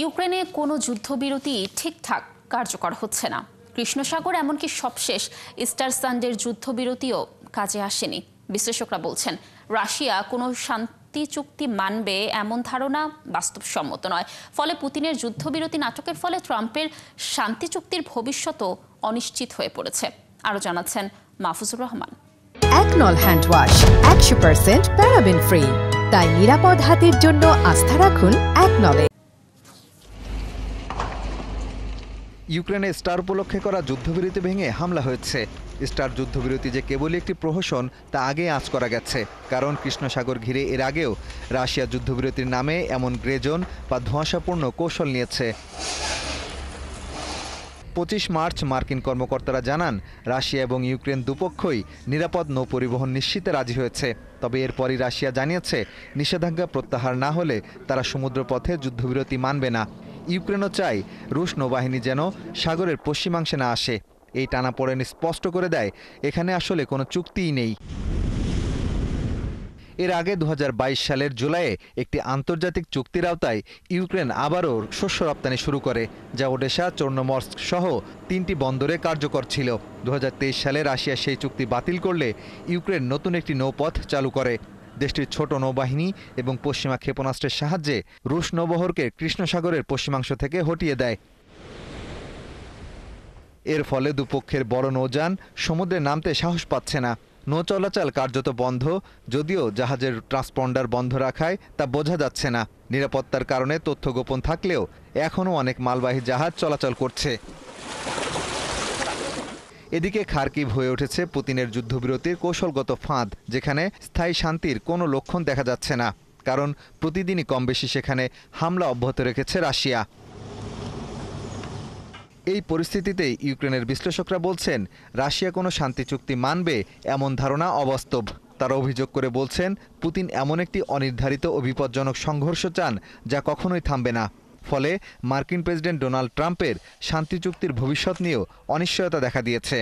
ইউক্রেনে কোনো যুদ্ধবিরতি ঠিকঠাক কার্যকর হচ্ছে না। কৃষ্ণসাগর এমনকি সবশেষ ইস্টার সানডের যুদ্ধবিরতিও কাজে আসেনি। বিশ্লেষকরা বলছেন রাশিয়া কোনো শান্তি চুক্তি মানবে এমন ধারণা বাস্তবসম্মত নয়। ফলে পুতিনের যুদ্ধবিরতি নাটকের ফলে ট্রাম্পের শান্তি চুক্তির ভবিষ্যৎও অনিশ্চিত হয়ে পড়েছে। আরও জানাচ্ছেন মাহফুজুর রহমান। একনল হ্যান্ড ওয়াশ 100% প্যারাবেন ফ্রি, তাই নিরাপদ হাতের জন্য আস্থা রাখুন একনলে। ইউক্রেনে স্টার উপলক্ষে করা যুদ্ধবিরতি ভেঙে হামলা হয়েছে। স্টার যুদ্ধবিরতি যে কেবলই একটি প্রহসন তা আগে আঁচ করা গেছে, কারণ কৃষ্ণসাগর ঘিরে এর আগেও রাশিয়া যুদ্ধবিরতির নামে এমন গ্রেজন বা ধোঁয়াশাপূর্ণ কৌশল নিয়েছে। 25 মার্চ মার্কিন কর্মকর্তারা জানান রাশিয়া এবং ইউক্রেন দুপক্ষই নিরাপদ নৌ পরিবহন নিশ্চিতে রাজি হয়েছে। তবে এরপরই রাশিয়া জানিয়েছে নিষেধাজ্ঞা প্রত্যাহার না হলে তারা সমুদ্রপথে যুদ্ধবিরতি মানবে না। ইউক্রেনও চায় রুশ নৌবাহিনী যেন সাগরের পশ্চিমাংশে না আসে। এই টানাপোড়েন স্পষ্ট করে দেয় এখানে আসলে কোনো চুক্তিই নেই। এর আগে 2022 সালের জুলাইয়ে একটি আন্তর্জাতিক চুক্তির আওতায় ইউক্রেন আবারও শস্য রপ্তানি শুরু করে, যা ওডেসা, চর্নোমর্স্ক সহ 3টি বন্দরে কার্যকর ছিল। 2023 সালে রাশিয়া সেই চুক্তি বাতিল করলে ইউক্রেন নতুন একটি নৌপথ চালু করে। দেশটির ছোট নৌবাহিনী এবং পশ্চিমা ক্ষেপণাস্ত্রের সাহায্যে রুশ নৌবহরকে কৃষ্ণসাগরের পশ্চিমাংশ থেকে হটিয়ে দেয়। এর ফলে দুপক্ষের বড় নৌযান সমুদ্রে নামতে সাহস পাচ্ছে না। নৌ চলাচল কার্যত বন্ধ, যদিও জাহাজের ট্রান্সপন্ডার বন্ধ রাখায় তা বোঝা যাচ্ছে না। নিরাপত্তার কারণে তথ্য গোপন থাকলেও এখনও অনেক মালবাহী জাহাজ চলাচল করছে। এদিকে খার্কিভ হয়ে উঠেছে পুতিনের যুদ্ধবিরতির কৌশলগত ফাঁদ, যেখানে স্থায়ী শান্তির কোনো লক্ষণ দেখা যাচ্ছে না, কারণ প্রতিদিনই কমবেশি সেখানে হামলা অব্যাহত রেখেছে রাশিয়া। এই পরিস্থিতিতে ইউক্রেনের বিশ্লেষকরা বলছেন রাশিয়া কোনো শান্তি চুক্তি মানবে এমন ধারণা অবাস্তব। তারা অভিযোগ করে বলছেন পুতিন এমন একটি অনির্ধারিত ও বিপজ্জনক সংঘর্ষ চান যা কখনোই থামবে না। ফলে মার্কিন প্রেসিডেন্ট ডোনাল্ড ট্রাম্পের শান্তি চুক্তির ভবিষ্যৎ নিয়েও অনিশ্চয়তা দেখা দিয়েছে।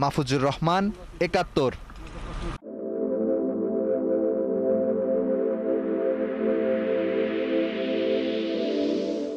মাহফুজুর রহমান, ৭১।